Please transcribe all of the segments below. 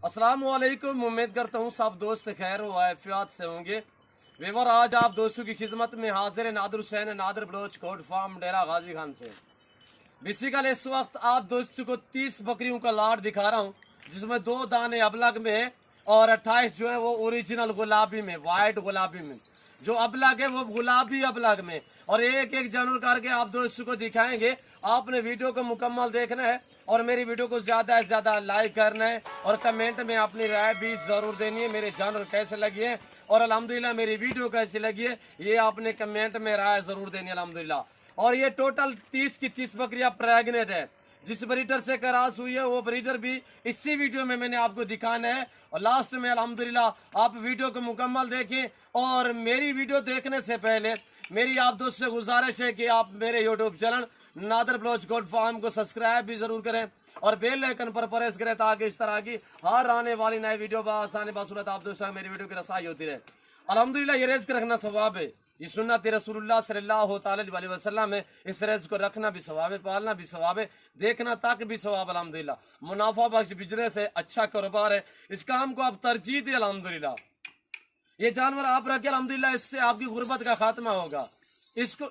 अस्सलाम वालेकुम। उम्मीद करता हूँ सब दोस्त खैर व आफियत से होंगे। वेवर आज आप दोस्तों की खिदमत में हाजिर है नादर हुसैन नादर बलोच कोट फार्म डेरा गाजी खान से। बेसिकल इस वक्त आप दोस्तों को 30 बकरियों का लाट दिखा रहा हूँ, जिसमें 2 दाने अबलग में और 28 जो है वो ओरिजिनल गुलाबी में, वाइट गुलाबी में। जो अबलग है वो गुलाबी अबलग में, और एक एक जानवर करके आप दोस्तों को दिखाएंगे। आपने वीडियो को मुकम्मल देखना है और मेरी वीडियो को ज़्यादा से ज़्यादा लाइक करना है और कमेंट में अपनी राय भी ज़रूर देनी है। मेरे जानवर कैसे लगी है और अल्हम्दुलिल्लाह मेरी वीडियो कैसी लगी है, ये आपने कमेंट में राय ज़रूर देनी है अल्हम्दुलिल्लाह। और ये टोटल 30 की 30 बकरियाँ प्रेगनेंट है। जिस ब्रीडर से क्रॉस हुई है वो ब्रीडर भी इसी वीडियो में मैंने आपको दिखाना है, और लास्ट में अल्हम्दुलिल्लाह आप वीडियो को मुकम्मल देखें। और मेरी वीडियो देखने से पहले मेरी आप दोस्त से गुजारिश है कि आप मेरे YouTube channel Nadar Baloch goat farm को सब्सक्राइब भी ज़रूर करें और बेल आइकन पर प्रेस करें, ताकि इस तरह की हर आने वाली नई वीडियो बआसानी बासूरत आप दोस्तों मेरी वीडियो की रसाई होती रहे। अल्हम्दुलिल्लाह ये रिज़्क़ रखना सवाब है, ये सुन्नत रसूलुल्लाह सल्लल्लाहु अलैहि वसल्लम है। इस रिज़्क़ को रखना भी सवाब है, पालना भी सवाब है, देखना तक भी सवाब। अल्हम्दुलिल्लाह मुनाफा बख्श बिजनेस है, अच्छा कारोबार है, इस काम को आप तरजीह दी अल्हम्दुलिल्लाह। ये जानवर आप रखें अल्हम्दुलिल्लाह, इससे आपकी गुर्बत का खात्मा होगा। इसको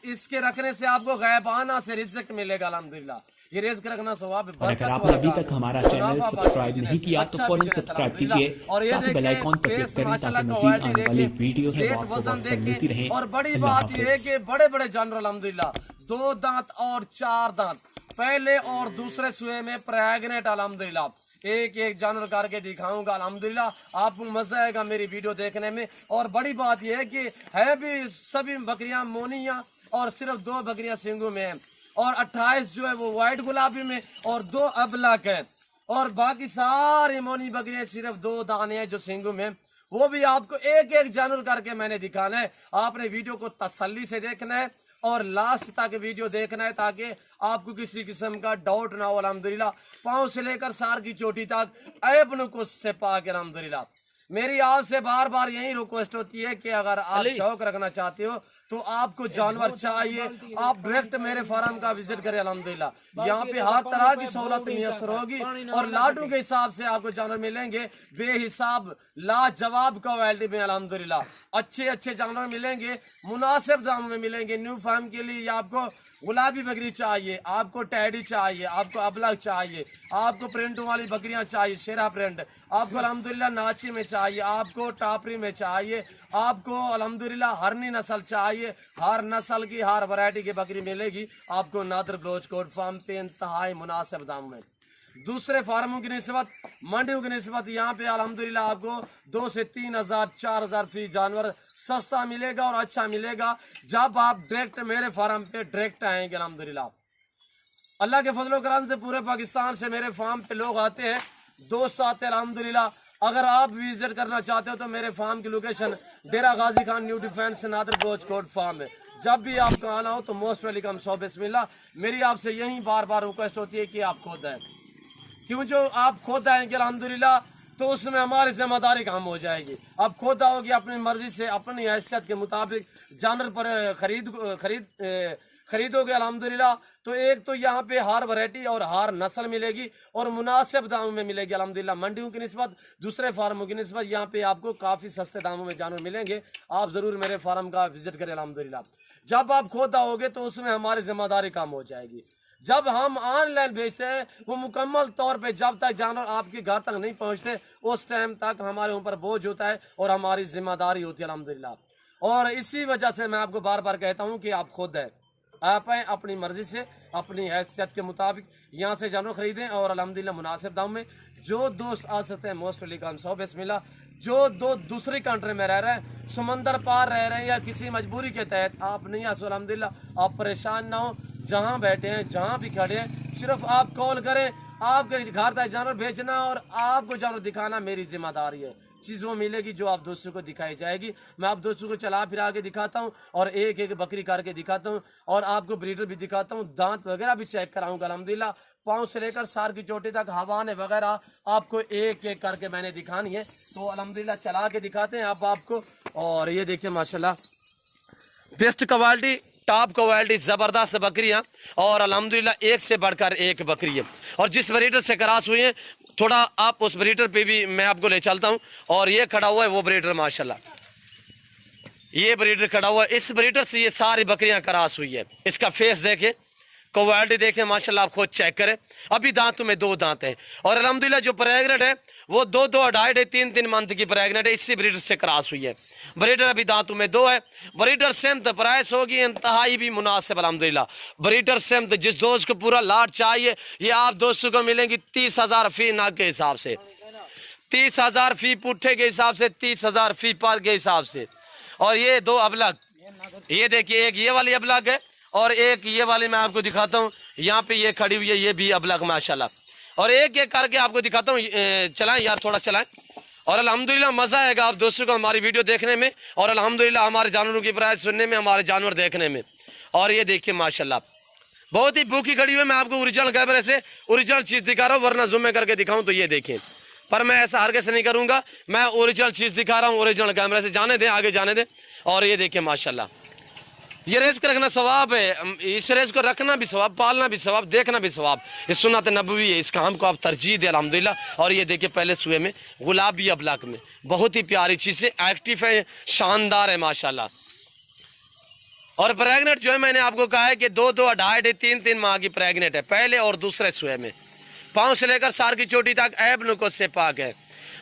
इसके रखने से आपको गैबाना से रिज़्क़ मिलेगा अल्हम्दुलिल्लाह। ये रिज़्क़ रखना सवाब है। और अगर आपने अभी तक हमारा चैनल सब्सक्राइब नहीं किया तो फौरन सब्सक्राइब कीजिए, साथ ही बेल आइकन पर क्लिक करें ताकि मज़ीद आने वाली वीडियो है वो आपको वक्त पर मिलती रहे। और बड़ी बात यह है कि बड़े बड़े जानवर अल्हम्दुलिल्लाह 2 दांत और 4 दांत पहले और दूसरे सुए में प्रेग्नेंट अल्हम्दुलिल्लाह। एक एक जानवर करके दिखाऊंगा अल्हम्दुलिल्लाह, आपको मजा आएगा मेरी वीडियो देखने में। और बड़ी बात यह है कि है भी सभी बकरियां मोनियां और सिर्फ 2 बकरियां सिंगू में हैं, और 28 जो है वो वाइट गुलाबी में और 2 अबलग है, और बाकी सारी मोनी बकरियां सिर्फ 2 दाने हैं जो सिंगू में। वो भी आपको एक एक जानवर करके मैंने दिखाना है। आपने वीडियो को तसल्ली से देखना है और लास्ट तक वीडियो देखना है, ताकि आपको किसी किस्म का डाउट ना हो। अल्हम्दुलिल्लाह पाँव से लेकर सार की चोटी तक ऐब नुक़्स से पाक अल्हम्दुलिल्लाह। मेरी आपसे बार बार यही रिक्वेस्ट होती है कि अगर आप शौक रखना चाहते हो तो आपको जानवर चाहिए, आप डायरेक्ट मेरे फार्म का विजिट करें अल्हम्दुलिल्लाह। यहाँ पे हर तरह की सहूलत मुयस्सर होगी और लाडू के हिसाब से आपको जानवर मिलेंगे, बेहिसाब लाजवाब क्वालिटी में अल्हम्दुलिल्लाह। अच्छे अच्छे जानवर मिलेंगे, मुनासिब दाम में मिलेंगे। न्यू फार्म के लिए आपको गुलाबी बकरी चाहिए, आपको टैडी चाहिए, आपको अबलग चाहिए, आपको प्रिंटों वाली बकरियां चाहिए, शेरा प्रिंट आपको अल्हम्दुलिल्लाह नाची में चाहिए, आपको टापरी में चाहिए, आपको अल्हम्दुलिल्लाह हरनी नस्ल चाहिए, हर नस्ल की हर वैरायटी की बकरी मिलेगी आपको नादर बलोच कोट फार्म पे इंतहाई मुनासिब दाम में। दूसरे फार्मों की निस्बत, मंडियों की निस्बत यहाँ पे अल्हम्दुलिल्लाह आपको 2 से 3 हज़ार 4 हज़ार फी जानवर सस्ता मिलेगा और अच्छा मिलेगा जब आप डायरेक्ट मेरे फार्म पे डायरेक्ट आएंगे अल्हम्दुलिल्लाह। अल्लाह के फजलो करम से पूरे पाकिस्तान से मेरे फार्म पे लोग आते हैं, दोस्त आते हैं अल्हम्दुलिल्लाह। अगर आप विजिट करना चाहते हो तो मेरे फार्म की location Dera Ghazi Khan new defence Nadir Baloch Kot farm है। जब भी आपको आना हो तो मोस्ट वेलकम, सो बिस्मिल्लाह। मेरी आपसे यही बार बार रिक्वेस्ट होती है कि आप खुद आए, क्यों जो आप खुद आएंगे अल्हम्दुलिल्लाह तो उसमें हमारी जिम्मेदारी काम हो जाएगी। आप खुद आओगे अपनी मर्जी से, अपनी हैसियत के मुताबिक जानवर पर खरीदोगे अल्हम्दुलिल्लाह, तो एक तो यहाँ पे हर वैरायटी और हर नस्ल मिलेगी और मुनासिब दामों में मिलेगी अल्हम्दुलिल्लाह। मंडियों की निस्बत, दूसरे फार्मों की निस्बत यहाँ पे आपको काफ़ी सस्ते दामों में जानवर मिलेंगे। आप ज़रूर मेरे फार्म का विजिट करें अल्हम्दुलिल्लाह। जब आप खुद आओगे तो उसमें हमारी जिम्मेदारी काम हो जाएगी। जब हम ऑनलाइन भेजते हैं वो मुकम्मल तौर पे जब तक जानवर आपके घर तक नहीं पहुंचते उस टाइम तक हमारे ऊपर बोझ होता है और हमारी जिम्मेदारी होती है अल्हम्दुलिल्लाह। और इसी वजह से मैं आपको बार बार कहता हूं कि आप खुद हैं, आप आएँ अपनी मर्ज़ी से, अपनी हैसियत के मुताबिक यहाँ से जानवर ख़रीदें और अल्हम्दुलिल्लाह मुनासिब दाम में। जो दोस्त आ सकते हैं मोस्ट वेलकम, सो बिस्मिल्लाह। जो दूसरी कंट्री में रह रहे हैं, समंदर पार रह रहे हैं या किसी मजबूरी के तहत आप नहीं आ सो अल्हम्दुलिल्लाह, आप परेशान ना हो। जहाँ बैठे हैं, जहाँ भी खड़े हैं, सिर्फ आप कॉल करें, आपके घर तक जानवर भेजना और आपको जानवर दिखाना मेरी जिम्मेदारी है। चीज़ वो मिलेगी जो आप दोस्तों को दिखाई जाएगी। मैं आप दोस्तों को चला फिरा के दिखाता हूँ और एक एक बकरी करके दिखाता हूँ और आपको ब्रीडर भी दिखाता हूँ, दांत वगैरह भी चेक कराऊंगा अल्हम्दुलिल्लाह। पाँव से लेकर सार की चोटी तक हवाने वगैरह आपको एक एक करके मैंने दिखानी है, तो अल्हम्दुलिल्लाह चला के दिखाते हैं आप आपको। और ये देखिए माशाल्लाह बेस्ट क्वालिटी, टॉप क्वालिटी ज़बरदस्त बकरियाँ और अल्हम्दुलिल्लाह एक से बढ़कर एक बकरी है। और जिस ब्रीडर से क्रॉस हुई है थोड़ा आप उस ब्रीडर पे भी मैं आपको ले चलता हूँ। और ये खड़ा हुआ है वो ब्रीडर, माशाल्लाह ये ब्रीडर खड़ा हुआ है। इस ब्रीडर से ये सारी बकरियां क्रॉस हुई है। इसका फेस देखें, क्वालिटी देखें, माशाल्लाह आप खुद चेक करें। अभी दांतों में 2 दांत हैं और अल्हम्दुलिल्लाह जो प्रेग्नेंट है वो 2 2.5 3 मंथ की प्रेग्नेंट है। इसी ब्रीडर से क्रॉस हुई है। ब्रीडर अभी दांतों में 2 है। ब्रीडर सेमत प्राइस होगी इंतहाई भी मुनासिब अल्हम्दुलिल्लाह। ब्रीडर सेमत जिस दोस्त को पूरा लाट चाहिए ये आप दोस्तों को मिलेंगी 30,000 फी नाक के हिसाब से, 30,000 फी पुट्ठे के हिसाब से, 30,000 फी पार के हिसाब से। और ये 2 अबलग, ये देखिए एक ये वाली अबलग है और एक ये वाली मैं आपको दिखाता हूँ। यहाँ पे ये खड़ी हुई है, ये भी अबलग माशाल्लाह। और एक एक करके आपको दिखाता हूँ। चलाएं यार, थोड़ा चलाएं। और अल्हम्दुलिल्लाह मज़ा आएगा आप दोस्तों को हमारी वीडियो देखने में और अल्हम्दुलिल्लाह हमारे जानवरों की प्राइस सुनने में, हमारे जानवर देखने में। और ये देखिए माशाल्लाह बहुत ही भूखी खड़ी हुई है। मैं आपको ओरिजिनल कैमरे से ओरिजिनल चीज़ दिखा रहा हूँ, वरना जूम में करके दिखाऊँ तो ये देखें, पर मैं ऐसा हर कैसे नहीं करूँगा। मैं ओरिजिनल चीज़ दिखा रहा हूँ ओरिजिनल कैमरे से। जाने दें, आगे जाने दें। और ये देखिए माशाल्लाह ये रेस को रखना सवाब है। इस रेस को रखना भी सवाब, पालना भी सवाब, देखना भी सवाब। ये सुन्नत नबवी है, इस काम को आप तरजीह दें अल्हम्दुलिल्लाह। और ये देखिए पहले सुए में गुलाबी अबलग में बहुत ही प्यारी चीज़ है, एक्टिव है, शानदार है माशाल्लाह। और प्रेगनेंट जो है मैंने आपको कहा है कि 2 2.5 3 माह की प्रेगनेंट है, पहले और दूसरे सुए में। पाँव से लेकर सार की चोटी तक ऐब नुक़्स से पाक है।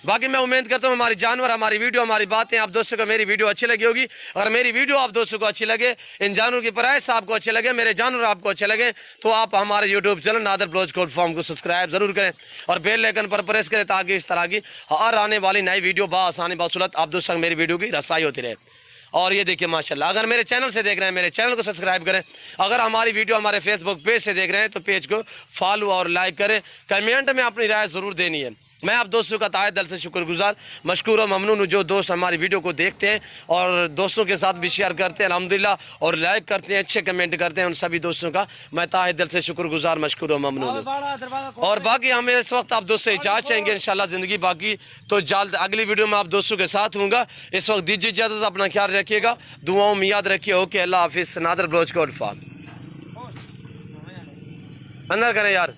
बाकी मैं उम्मीद करता हूँ हमारी जानवर, हमारी वीडियो, हमारी बातें आप दोस्तों को मेरी वीडियो अच्छी लगी होगी। अगर मेरी वीडियो आप दोस्तों को अच्छी लगे, इन जानवरों की प्राइस आपको अच्छे लगे, मेरे जानवर आपको अच्छे लगे, तो आप हमारे YouTube channel Nadar Baloch goat farm को सब्सक्राइब जरूर करें और बेल आइकन पर प्रेस करें ताकि इस तरह की हर आने वाली नई वीडियो बासानी बासुलत आप दोस्तों मेरी वीडियो की रसाई होती रहे। और ये देखिए माशाल्लाह अगर मेरे चैनल से देख रहे हैं मेरे चैनल को सब्सक्राइब करें। अगर हमारी वीडियो हमारे फेसबुक पेज से देख रहे हैं तो पेज को फॉलो और लाइक करें। कमेंट में अपनी राय ज़रूर देनी है। मैं आप दोस्तों का ताहे दिल से शुक्रगुजार, मशकूर और ममनून जो दोस्त हमारी वीडियो को देखते हैं और दोस्तों के साथ भी शेयर करते हैं अल्हम्दुलिल्लाह, और लाइक करते हैं, अच्छे कमेंट करते हैं। उन सभी दोस्तों का मैं ताहे दिल से शुक्रगुजार, मशकूर और ममनून हूं। और बाकी हमें इस वक्त आप दोस्तों इजाज़त चाहेंगे इंशाल्लाह ज़िंदगी बाकी तो जल्द अगली वीडियो में आप दोस्तों के साथ हूँगा। इस वक्त दीजिए इजाज़त, अपना ख्याल रखिएगा, दुआओं में याद रखिए। ओके, अल्लाह हाफिज़। नादर ब्लॉग्स कोड फॉर्म अंदर करें यार।